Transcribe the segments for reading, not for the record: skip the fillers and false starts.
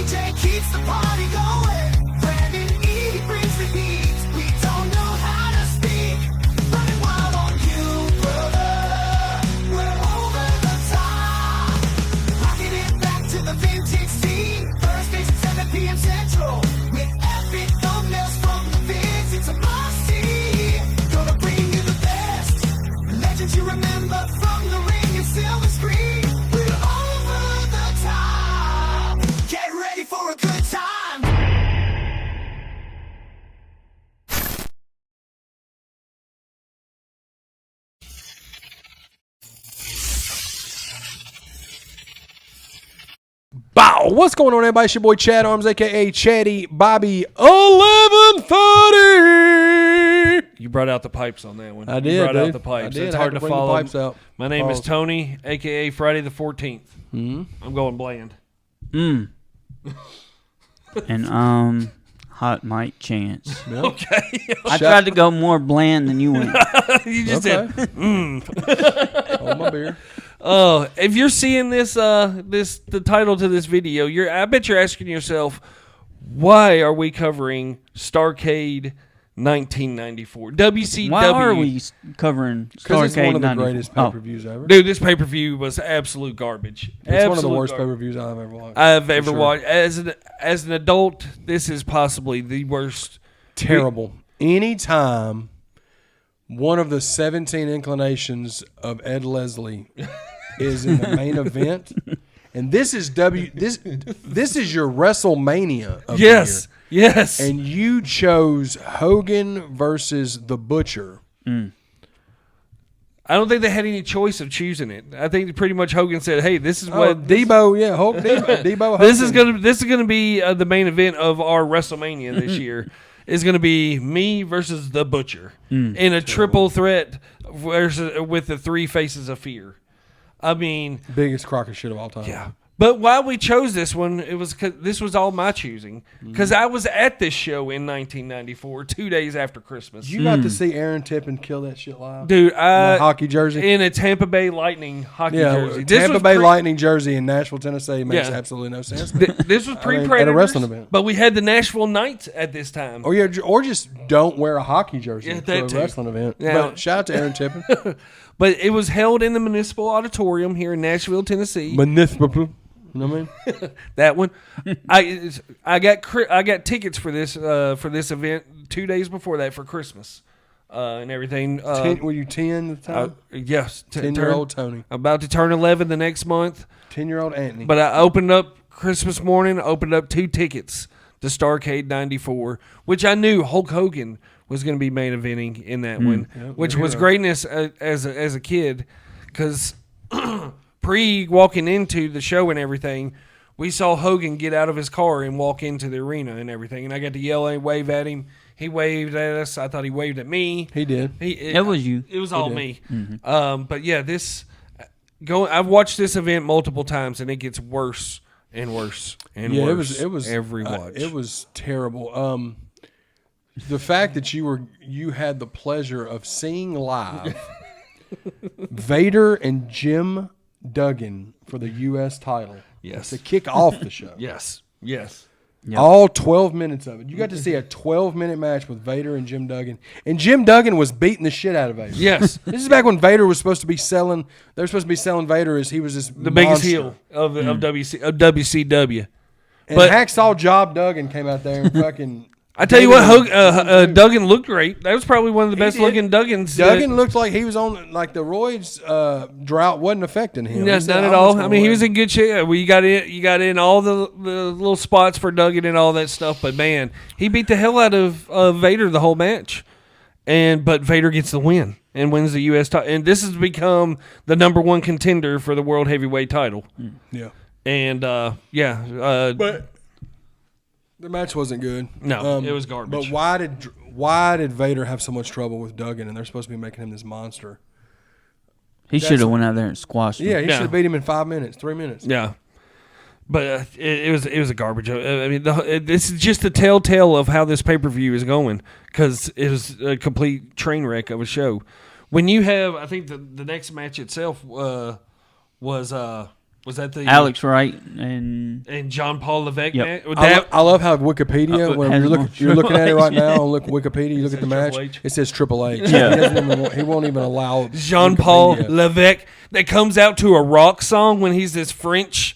DJ keeps the party going. Brandon E brings the heat. We don't know how to speak. Running wild on you, brother. We're over the top. Rocking it back to the vintage scene. Thursdays at 7 p.m. Central. With epic thumbnails from the vids. It's a must-see. Gonna bring you the best. Legends you remember from the ring and silver screen. We're over the top. Get ready for a good time. Bow! What's going on, everybody? It's your boy Chad Arms, a.k.a. Chatty Bobby 1130. You brought out the pipes on that one. I did, You brought out dude. the pipes. I did. It's I hard had to to bring the follow. pipes out. My name is Pause. Tony, a.k.a. Friday the 14th. Mm-hmm. I'm going bland. And Hot Mike Chance. Okay. I tried to go more bland than you went. You just Okay. said, Hold my beer. oh, if you're seeing this, the title to this video, I bet you're asking yourself, why are we covering Starrcade 1994? WCW. Why are we covering Because it's one of the Starrcade 94? greatest pay-per-views ever. Dude, this pay-per-view was absolute garbage. It's one of the worst garbage pay-per-views I've ever watched. I've ever sure. watched. As an adult, this is possibly the worst. Terrible. Anytime one of the 17 inclinations of Ed Leslie is in the main event, and this is this is your WrestleMania of Yes, the year. yes. And you chose Hogan versus the Butcher. I don't think they had any choice of choosing it. I think pretty much Hogan said, "Hey, this is what Debo, yeah, Hulk Debo. this Hogan. is gonna be the main event of our WrestleMania this year. Is gonna be me versus the Butcher in a triple threat versus with the three faces of fear." I mean, Biggest crock of shit of all time. yeah. But why we chose this one, it was 'cause this was all my choosing. Because I was at this show in 1994, 2 days after Christmas. You got to see Aaron Tippin kill that shit live. Dude, In a hockey jersey. in a Tampa Bay Lightning hockey Yeah, jersey. This Tampa was Bay Lightning jersey in Nashville, Tennessee makes Yeah. absolutely no sense. This was pre-Predators, at a wrestling event. but we had the Nashville Knights at this time. Or yeah, or just don't wear a hocky jersey Yeah, to that a too. wrestling event. Yeah. But shout out to Aaron Tippin. But it was held in the Municipal Auditorium here in Nashville, Tennessee. Municipal. You know what I mean? That one, I got tickets for this event 2 days before that for Christmas, and everything. Were you 10 at the time? Yes, 10-year-old Tony. About to turn 11 the next month. 10-year-old Anthony. But I opened up Christmas morning, opened up 2 tickets to Starrcade 94, which I knew Hulk Hogan was going to be main eventing in that one, which was greatness as a kid, because walking into the show and everything, we saw Hogan get out of his car and walk into the arena and everything, and I got to yell and wave at him. He waved at us. I thought he waved at me. He did. It was you. It was all me. But yeah, I've watched this event multiple times, and it gets worse and worse and worse. It was every watch. It was terrible. The fact that you had the pleasure of seeing live Vader and Jim Duggan for the U.S. title. Yes. To kick off the show. Yes. Yep. All 12 minutes of it. You got to see a 12-minute match with Vader and Jim Duggan. And Jim Duggan was beating the shit out of Vader. Yes. This is back when Vader was supposed to be selling. They were supposed to be selling Vader as he was this The biggest monster. heel of WCW. And But- Hacksaw Job Duggan came out there and fucking. I tell you what, Duggan looked great. That was probably one of the best did. looking Duggans. Duggan looked like he was on like the roids drought wasn't affecting him. No, He said, not at "I'm all. just I mean, he gonna was in good shape. You got in all the little spots for Duggan and all that stuff. But man, he beat the hell out of Vader the whole match, but Vader gets the win and wins the U.S. title. And this has become the #1 contender for the World Heavyweight title. Yeah. And But the match wasn't good. No, it was garbage. But why did Vader have so much trouble with Duggan? And they're supposed to be making him this monster. He should have went out there and squashed him. Yeah, he Yeah. should have beat him in 5 minutes, 3 minutes. yeah. But it was a garbage. I mean, this is just a telltale of how this pay-per-view is going, because it was a complete train wreck of a show. When you have, I think the next match itself was Was that the Alex Wright and and John Paul Levesque Yep. match? I love how Wikipedia, when has you're looking at it right Yeah. now, look Wikipedia, you look at the says match, Triple H. it says Triple H. Yeah. He won't even allow Jean Paul Wikipedia. Levesque that comes out to a rock song when he's this French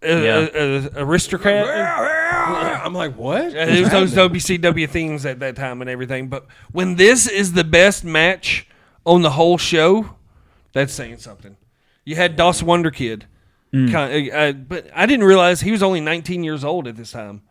aristocrat. I'm like, what? It was those WCW themes at that time and everything. But when this is the best match on the whole show, that's saying something. You had Das Wonder Kid. But I didn't realize he was only 19 years old at this time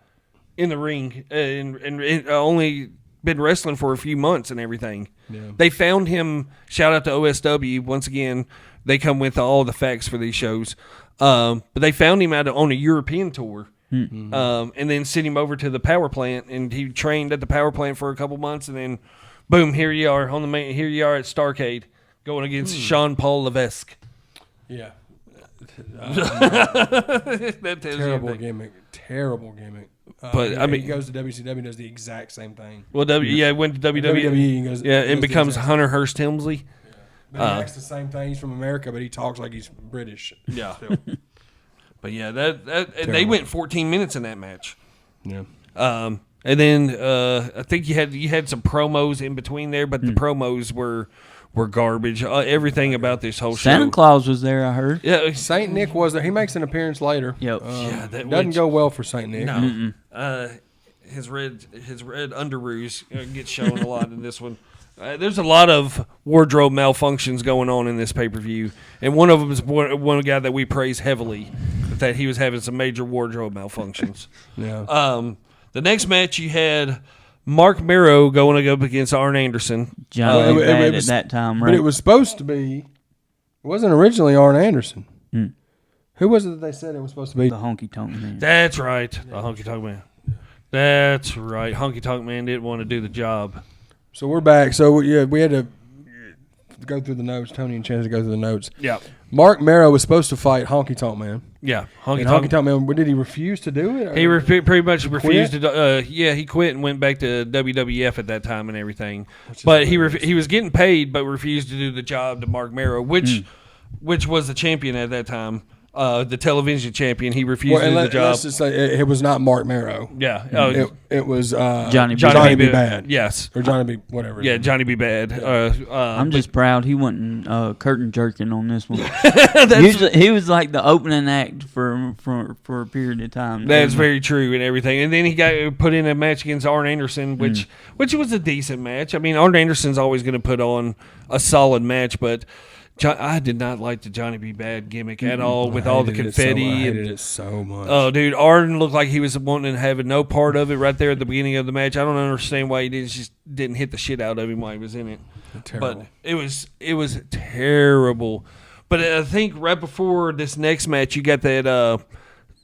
in the ring and only been wrestling for a few months and everything. Yeah. They found him. Shout out to OSW once again. They come with all the facts for these shows. But they found him on a European tour, and then sent him over to the power plant, and he trained at the power plant for a couple months, and then, boom, here you are on the main. Here you are at Starrcade, going against Jean Paul Levesque. Yeah. That tells you Terrible everything. gimmick. Terrible gimmick. But, I mean- he goes to WCW and does the exact same thing. Well, went to WWE, he goes, and becomes Hunter Hearst Helmsley. But he acts the same thing. He's from America, but he talks like he's British. Yeah. Still. But yeah, they went 14 minutes in that match. Yeah. And then I think you had some promos in between there, but the promos were garbage. Everything about this whole show. Santa Claus was there, I heard. Yeah, Saint Nick was there. He makes an appearance later. Yep. Doesn't go well for Saint Nick. No. His red underoos gets shown a lot in this one. There's a lot of wardrobe malfunctions going on in this pay-per-view, and one of them is one guy that we praise heavily, that he was having some major wardrobe malfunctions. Yeah. The next match you had Mark Mero going up against Arn Anderson. Johnny it Bad was- at that time, right? But it was supposed to be. It wasn't originally Arn Anderson. Who was it that they said it was supposed to be? the Honky Tonk Man. That's right, the Honky Tonk Man. That's right, Honky Tonk Man didn't want to do the job. So we're back. So yeah, we had to go through the notes. Tony and Chance to go through the notes. Yeah, Mark Mero was supposed to fight Honky Tonk Man. yeah, And Honky Tonk Man, did he refuse to do it? He pretty much refused quit? to. He quit and went back to WWF at that time and everything. But he was getting paid, but refused to do the job to Mark Mero, which was the champion at that time, the television champion. He refused to do the job. Let's just say it was not Mark Mero. Yeah, It was Johnny B. Bad. Yes, Or Johnny B. Whatever. yeah, Johnny B. Bad. I'm just proud he wasn't curtain jerking on this one. Usually, he was like the opening act for a period of time. That's very true and everything. And then he got put in a match against Arn Anderson, which was a decent match. I mean, Arn Anderson's always going to put on a solid match, but I did not like the Johnny B. Bad gimmick at all with all the confetti. I hated it so much. Oh, dude, Arn looked like he was wanting to have no part of it right there at the beginning of the match. I don't understand why he just didn't hit the shit out of him while he was in it. Terrible. But it was terrible. But I think right before this next match, you got that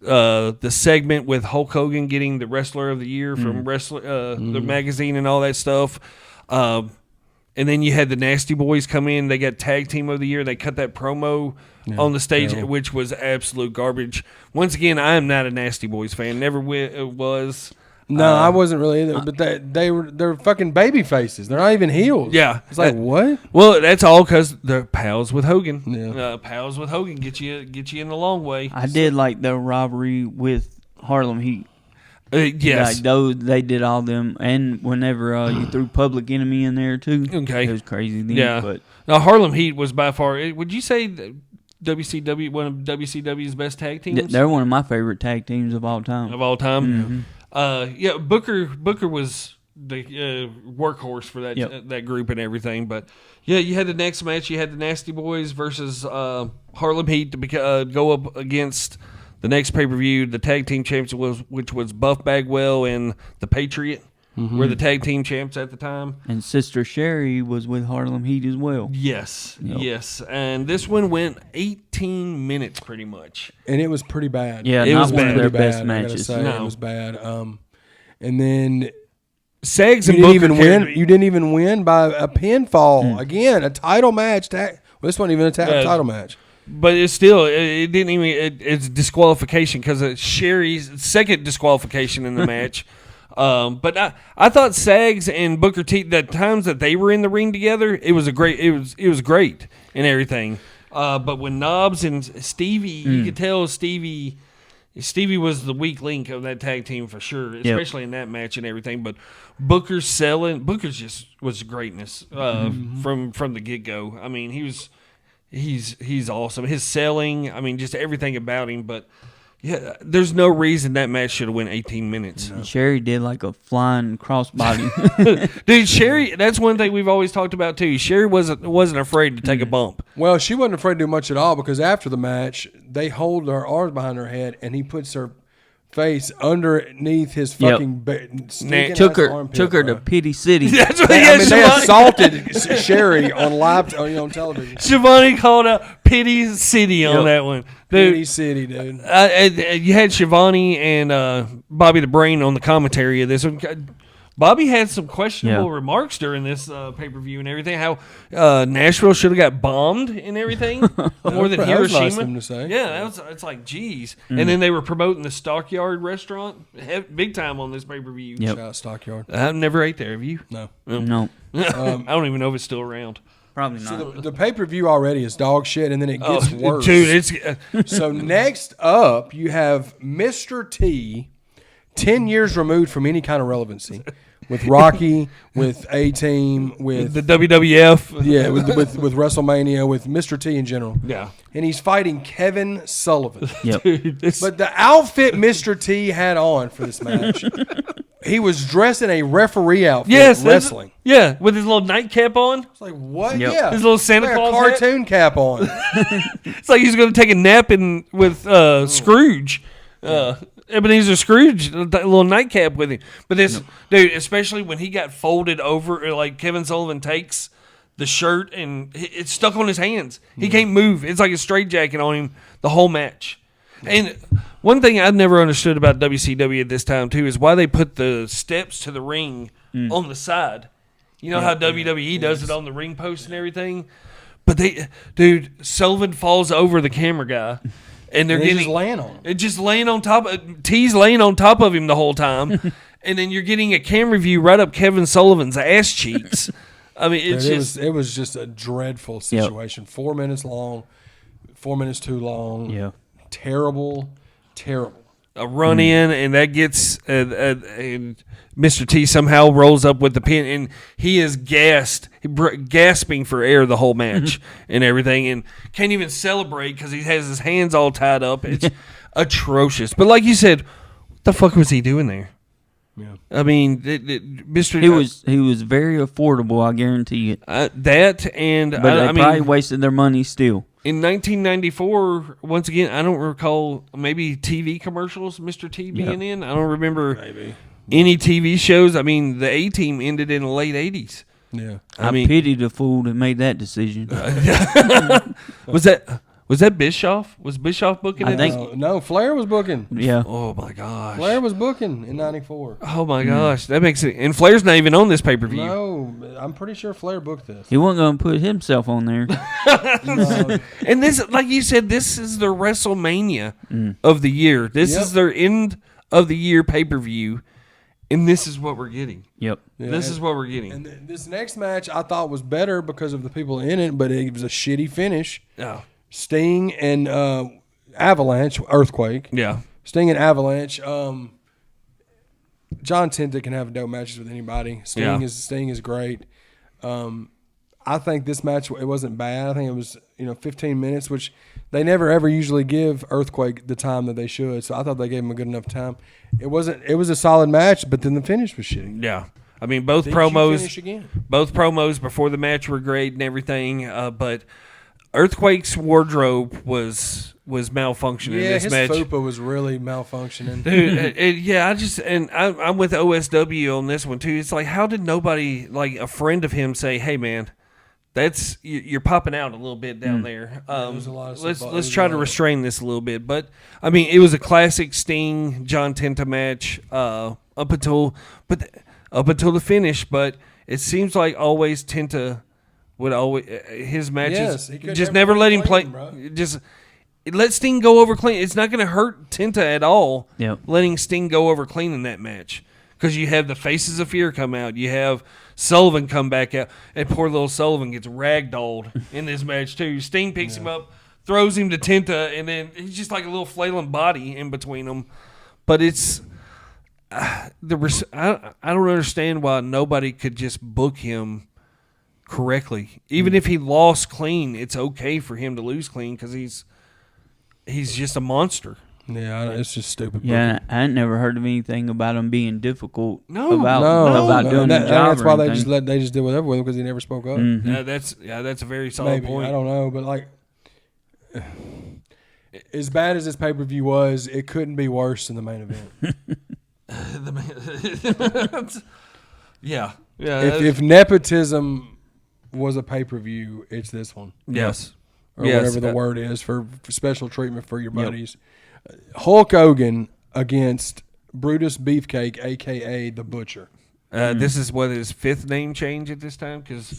the segment with Hulk Hogan getting the Wrestler of the Year from the magazine and all that stuff. And then you had the Nasty Boys come in. They got Tag Team of the Year. They cut that promo on the stage, which was absolute garbage. Once again, I am not a Nasty Boys fan. Never was. No, I wasn't really either. But they're fucking baby faces. They're not even heels. Yeah. It's like, what? Well, that's all because they're pals with Hogan. Yeah. Pals with Hogan get you in the long way. I did like the robbery with Harlem Heat. Yes. Like those, they did all them, and whenever you threw Public Enemy in there too, Okay. it was crazy. Then, Yeah. but Now, Harlem Heat was by far. Would you say WCW one of WCW's best tag teams they're one of my favorite tag teams of all time. of all time? Yeah, Booker was the workhorse for that that group and everything. But yeah, you had the next match. You had the Nasty Boys versus Harlem Heat to go up against the next pay-per-view. The tag team champs which was Buff Bagwell and the Patriot. Were the tag team champs at the time. And Sister Sherry was with Harlem Heat as well. Yes, Yep. yes. And this one went 18 minutes pretty much. And it was pretty bad. Yeah, It not was one of bad. their Pretty best bad, I gotta matches. say. No. It was bad. And then Sags you and didn't Booker even carried- win. You didn't even win by a pinfall. Again, a title match. Well, this wasn't even a title match. But it's still, it didn't even, it's disqualification because of Sherry's second disqualification in the match. But I thought Sags and Booker T, the times that they were in the ring together, it was great and everything. But when Knobs and Stevie, you could tell Stevie was the weak link of that tag team for sure, especially in that match and everything. But Booker's just was greatness from the get go. I mean, he's awesome. His selling, I mean, just everything about him. But yeah, there's no reason that match should have went 18 minutes. And Sherry did like a flying crossbody. Dude, Sherry, that's one thing we've always talked about too. Sherry wasn't afraid to take a bump. Well, she wasn't afraid to do much at all because after the match, they hold her arms behind her head and he puts her face underneath his fucking took her to Pity City. That's what I mean, they assaulted Sherry on live on television. Shivani called out Pity City on that one. Dude, Pity City, dude. You had Shivani and Bobby the Brain on the commentary of this one. Bobby had some questionable remarks during this pay-per-view and everything. How Nashville should have got bombed and everything more than That was Hiroshima. nice of him to say. Yeah, it's like, geez. And then they were promoting the Stockyard restaurant big time on this pay-per-view. Yep. Shout out Stockyard. I've never ate there. Have you? No. No, I don't even know if it's still around. probably So not. the pay-per-view already is dog shit, and then it gets worse. Dude, it's So next up, you have Mr. T, 10 years removed from any kind of relevancy, with Rocky, with A-Team, with the WWF. with WrestleMania, with Mr. T in general. Yeah. And he's fighting Kevin Sullivan. Yep. Dude, But the outfit Mr. T had on for this match, he was dressed in a referee outfit wrestling. Yeah, with his little nightcap on. It's like, what? Yep. Yeah. His little Santa Like a Claus hat. cartoon cap on. It's like he's going to take a nap with Scrooge. Ebenezer Scrooge, a little nightcap with him. But this dude, especially when he got folded over, like Kevin Sullivan takes the shirt and it's stuck on his hands. He can't move. It's like a straitjacket on him the whole match. And one thing I've never understood about WCW at this time too is why they put the steps to the ring on the side. You know how WWE does it on the ring post and everything. But Sullivan falls over the camera guy. And they're And he's getting just laying on him. It just laying on top. T's laying on top of him the whole time, and then you're getting a camera view right up Kevin Sullivan's ass cheeks. I mean, it's It was just a dreadful situation. 4 minutes long, 4 minutes too long. Yeah. Terrible. a run in, and that gets and Mr. T somehow rolls up with the pin, and he is gasping for air the whole match and everything, and can't even celebrate because he has his hands all tied up. It's atrocious. But like you said, what the fuck was he doing there? Yeah. I mean, Mr. He was very affordable, I guarantee it. That and But they probably wasted their money still. In 1994, once again, I don't recall maybe TV commercials, Mr. T being in. I don't remember any TV shows. I mean, the A-Team ended in the late 80s. Yeah. I pity the fool that made that decision. Was that Bischoff? Was Bischoff booking I it? think- No, Flair was booking. Yeah. Oh, my gosh. Flair was booking in 94. Oh, my gosh. That makes it. And Flair's not even on this pay-per-view. No, I'm pretty sure Flair booked this. He wasn't going to put himself on there. No. And this, like you said, this is the WrestleMania of the year. This is their end of the year pay-per-view. And this is what we're getting. Yep. Yeah, This is what we're getting. And this next match I thought was better because of the people in it, but it was a shitty finish. Oh. Sting and Avalanche, Earthquake. Yeah. Sting and Avalanche. John Tenta can have dope matches with anybody. Sting is great. I think this match, it wasn't bad. I think it was 15 minutes, which they never ever usually give Earthquake the time that they should. So I thought they gave him a good enough time. It was a solid match, but then the finish was shitty. Yeah. I mean, both DQ promos finish again. both promos before the match were great and everything, but Earthquake's wardrobe was malfunctioning in this his match. FUPA was really malfunctioning. Dude, I'm with OSW on this one too. It's like, how did nobody, like a friend of him, say, "Hey, man, you're popping out a little bit down there. was a lot of stuff. Let's try to restrain this a little bit." But I mean, it was a classic Sting John Tenta match up until the finish. But it seems like always Tenta would always his matches he could just never let him play. Just let Sting go over clean. It's not going to hurt Tenta at all. Yep. Letting Sting go over clean in that match. because you have the Faces of Fear come out. You have Sullivan come back out. And poor little Sullivan gets ragdolled in this match, too. Sting picks him up, throws him to Tenta, and then he's just like a little flailing body in between them. But it's... I don't understand why nobody could just book him correctly. Even if he lost clean, it's okay for him to lose clean because he's just a monster. Yeah, it's just stupid. Yeah, I ain't never heard of anything about him being difficult. No, about doing the job. That's why or they anything. they just did whatever with him because he never spoke up. That's a very solid Maybe point. I don't know, but like, as bad as this pay per view was, it couldn't be worse than the main event. Yeah. If nepotism was a pay per view, it's this one. Yes. Or Yes. whatever the word is for special treatment for your buddies. Hulk Hogan against Brutus Beefcake, a.k.a. The Butcher. This is what his fifth name change at this time because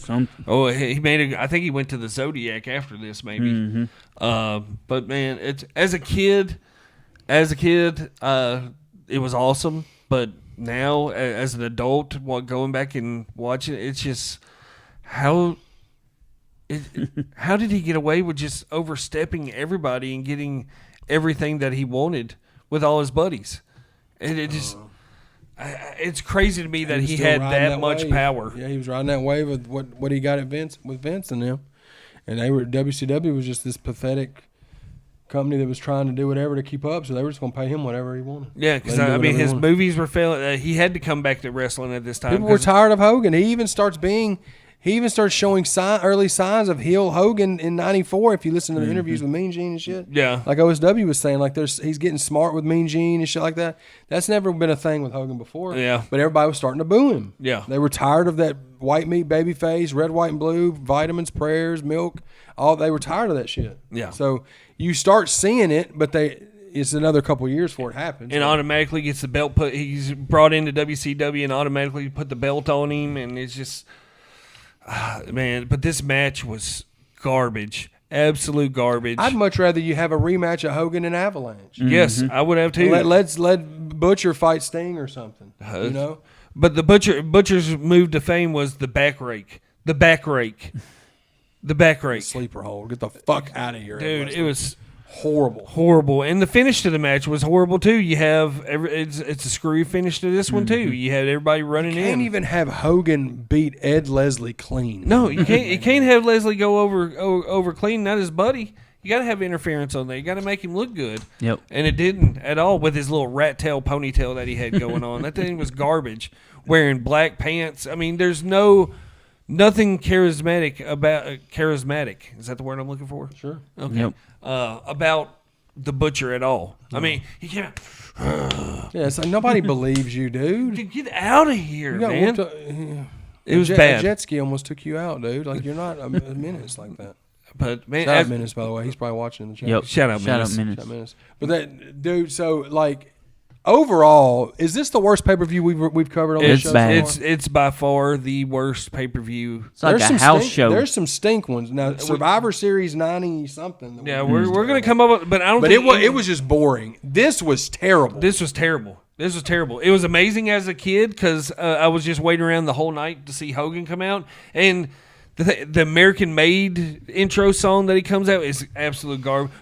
he made I think he went to the Zodiac after this maybe. But man, it's as a kid, it was awesome. But now as an adult, going back and watching it, it's just how did he get away with just overstepping everybody and getting everything that he wanted with all his buddies? And it just it's crazy to me that he had that much wave. power. Yeah, he was riding that wave with what he got at Vince and them, and WCW was just this pathetic company that was trying to do whatever to keep up, so they were just going to pay him whatever he wanted. Yeah, because his movies were failing. He had to come back to wrestling at this time. People were tired of Hogan. He even starts showing early signs of heel Hogan in '94. If you listen to the interviews with Mean Gene and shit, Yeah. like OSW was saying, like he's getting smart with Mean Gene and shit like that. That's never been a thing with Hogan before. Yeah. but everybody was starting to boo him. Yeah. they were tired of that white meat baby face, red, white, and blue, vitamins, prayers, milk. They were tired of that shit. Yeah. So you start seeing it, but it's another couple years before it happens. And automatically gets the belt put. He's brought into WCW and automatically put the belt on him, and it's just. Man, but this match was garbage. Absolute garbage. I'd much rather you have a rematch of Hogan and Avalanche. Yes, I would have too. Let Butcher fight Sting or something. You know, But the Butcher's move to fame was the back rake. The back rake. The back rake. sleeper hold. Get the fuck out of here, Dude, it was horrible. And the finish to the match was horrible too. You have it's a screwy finish to this one too. You had everybody running You can't in. even have Hogan beat Ed Leslie clean. No, you can't. You can't have Leslie go over clean, not his buddy. You got to have interference on there. You got to make him look good. Yep. And it didn't at all with his little rat tail ponytail that he had going on. That thing was garbage. Wearing black pants. I mean, there's nothing charismatic about charismatic. Is that the word I'm looking for? Sure. Okay. Yep. About the Butcher at all. I mean, he came out. Yeah, it's like nobody believes you, dude. Get out of here, You got man. whooped up- It was a bad. jet ski almost took you out, dude. Like you're not a menace like that. But man, Shout out Menace, by the way. He's probably watching in the chat. Yep. Shout out Shout Menace. out Menace. Shout out Menace. But that dude, so like overall, is this the worst pay per view we've covered on this It's show? bad. So far? it's by far the worst pay per view. It's like a house show. There's some stink ones now. Survivor Series 90 something. Yeah, we're gonna come up with, but I don't. But think it was just boring. This was terrible. This was terrible. This was terrible. It was amazing as a kid because I was just waiting around the whole night to see Hogan come out, and the American Made intro song that he comes out is absolute garbage.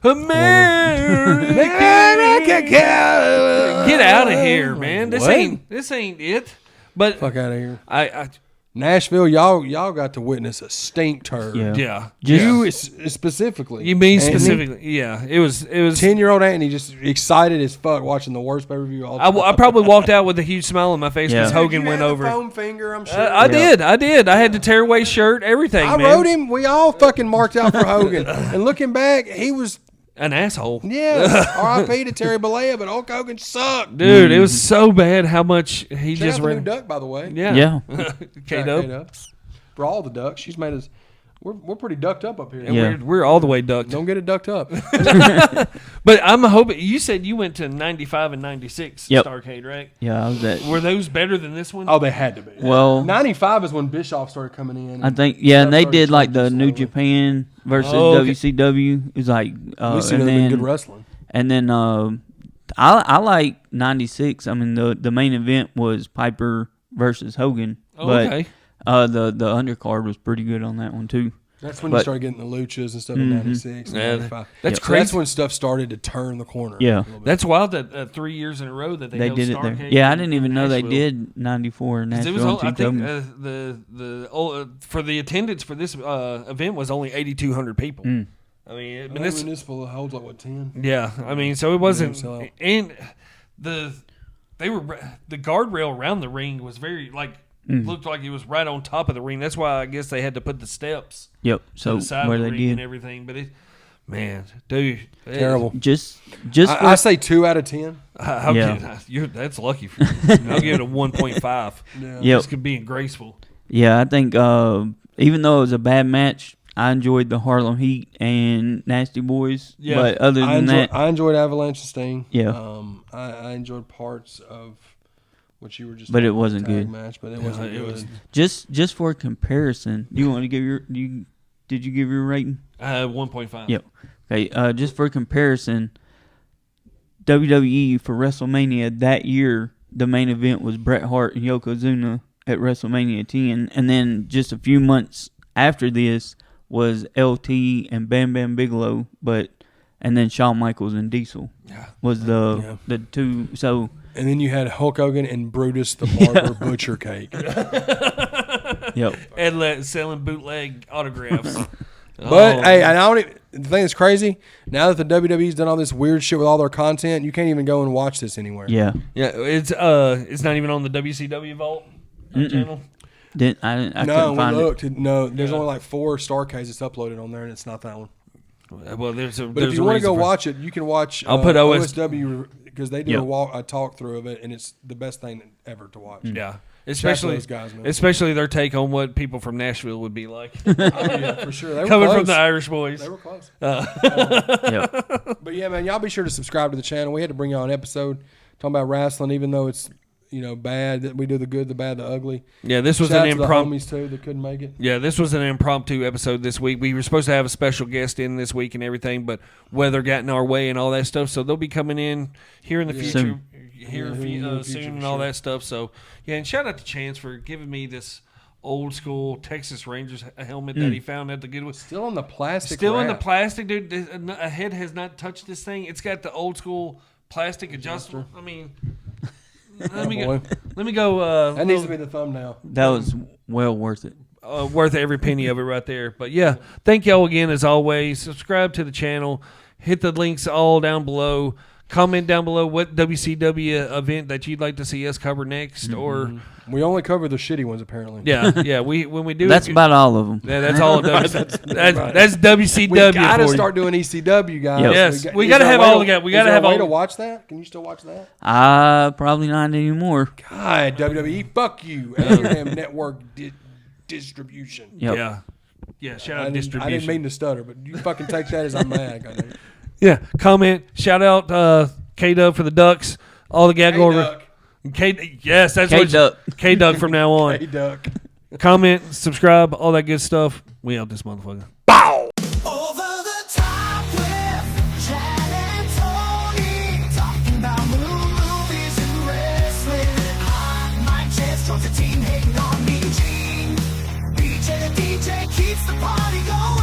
America, get out of here, man! This What? ain't it. But Fuck out of here. I Nashville, y'all got to witness a stink turd. Yeah. yeah. You specifically. You mean Anthony? specifically? Yeah. It was 10-year-old Anthony just excited as fuck watching the worst pay-per-view all time. I probably walked out with a huge smile on my face because Yeah. Hogan You went had the over. foam finger, I'm sure. I did. I had to tear away shirt, everything. I man. wrote him. We all fucking marked out for Hogan. And looking back, he was, An asshole. R.I.P. to Terry Bollea, but Hulk Hogan sucked. Dude, it was so bad how much he Shout just out the new ran. Duck, by the way. Yeah. Yeah. K-Dub. For all the ducks, she's made us. We're pretty ducked up here. And Yeah. we're all the way ducked. Don't get it ducked up. But I'm hoping you said you went to 95 and 96 Yep. Starrcade, right? Yeah, I was at. Were those better than this one? Oh, they had to be. Well, 95 is when Bischoff started coming in. I think and they Started did like the changing New slowly. Japan versus Oh, okay. WCW. It was like, At least it and would have been then good wrestling. and then I like 96. I mean, the main event was Piper versus Hogan, but Okay. the undercard was pretty good on that one too. That's when you started getting the luchas and stuff in 96 and Yeah, 95. that's So crazy. that's when stuff started to turn the corner. Yeah. a little bit. That's wild that 3 years in a row that they held They did it there. Starrcade Yeah, I in didn't even know they Nashville. did 94 in 'Cause it Nashville. was, I until think COVID. for the attendance for this event was only 8,200 people. I mean, I think this, municipal holds like what 10. yeah. I mean, so it wasn't, sell out. and the guardrail around the ring was very looked like it was right on top of the ring. That's why I guess they had to put the steps Yep. to So the side where of the they ring and did everything. But man, dude, Terrible. just for I say 2 out of 10. that's lucky for you. I'll give it a 1.5. Yeah. Yep. Just being graceful. Yeah, I think even though it was a bad match, I enjoyed the Harlem Heat and Nasty Boys. Yeah. But other than that, I enjoyed Avalanche and Sting. Yeah. I enjoyed parts of what you were just. But it talking about, wasn't the tag good. match, but it wasn't it good. was- just for comparison, you want to give did you give your rating? 1.5. Yep. Okay. Just for comparison, WWE for WrestleMania that year, the main event was Bret Hart and Yokozuna at WrestleMania 10, and then just a few months after this was LT and Bam Bam Bigelow, and then Shawn Michaels and Diesel was the two. So And then you had Hulk Hogan and Brutus the Barber Butcher Cake. yep. And selling bootleg autographs. But hey, and I don't even, the thing that's crazy now that the WWE's done all this weird shit with all their content, you can't even go and watch this anywhere. Yeah. Yeah, it's not even on the WCW Vault channel. I No, couldn't we find it. looked. No, there's only like 4 Starrcades that's uploaded on there, and it's not that one. Well, there's a. But if you want to go watch it, you can watch. I'll put OSW because they do Yep. a talk through of it, and it's the best thing ever to watch. Yeah, Especially especially those guys, man. especially their take on what people from Nashville would be like Oh, yeah, for sure. They were coming close. from the Irish boys. They were close. Yep. But yeah, man, y'all be sure to subscribe to the channel. We had to bring y'all an episode talking about wrestling, even though it's bad. That we do the good, the bad, the ugly. Yeah, this was Shout an out to the impromptu. homies too that couldn't make it. Yeah, this was an impromptu episode this week. We were supposed to have a special guest in this week and everything, but weather got in our way and all that stuff. So they'll be coming in here in the future, Soon. soon and all that stuff. So yeah, and shout out to Chance for giving me this old school Texas Rangers helmet that he found at the Goodwill. Still in the plastic. Still in the wrap. plastic, dude. A head has not touched this thing. It's got the old school plastic adjustable. I mean, let me boy. go. That needs to be the thumbnail. That was well worth it. Worth every penny of it right there. But yeah, thank y'all again as always. Subscribe to the channel. Hit the links all down below. Comment down below what WCW event that you'd like to see us cover next, or We only cover the shitty ones apparently. yeah. When we do That's it, about all of them. yeah, that's all. That's WCW. We gotta for you. start doing ECW, guys. Yep. Yes, we is gotta there a have way all to- the- we is gotta there a have way all- to watch that. Can you still watch that? Probably not anymore. God, WWE, fuck you. Abraham Network distribution. Yep. Yeah. Shout I out didn't distribution. mean to stutter, but you fucking take that as I'm mad. Goddamn. Yeah, comment. Shout out K-Dub for the Ducks. All the gaggle. K-Duck. Yes, that's K-Duck. what K-Duck from now on. Hey, Duck. Comment, subscribe, all that good stuff. We out this motherfucker. Over the top with Chad and Tony, talking about movies and wrestling. My chest joins a team hating on me, Gene. BJ the DJ keeps the party going.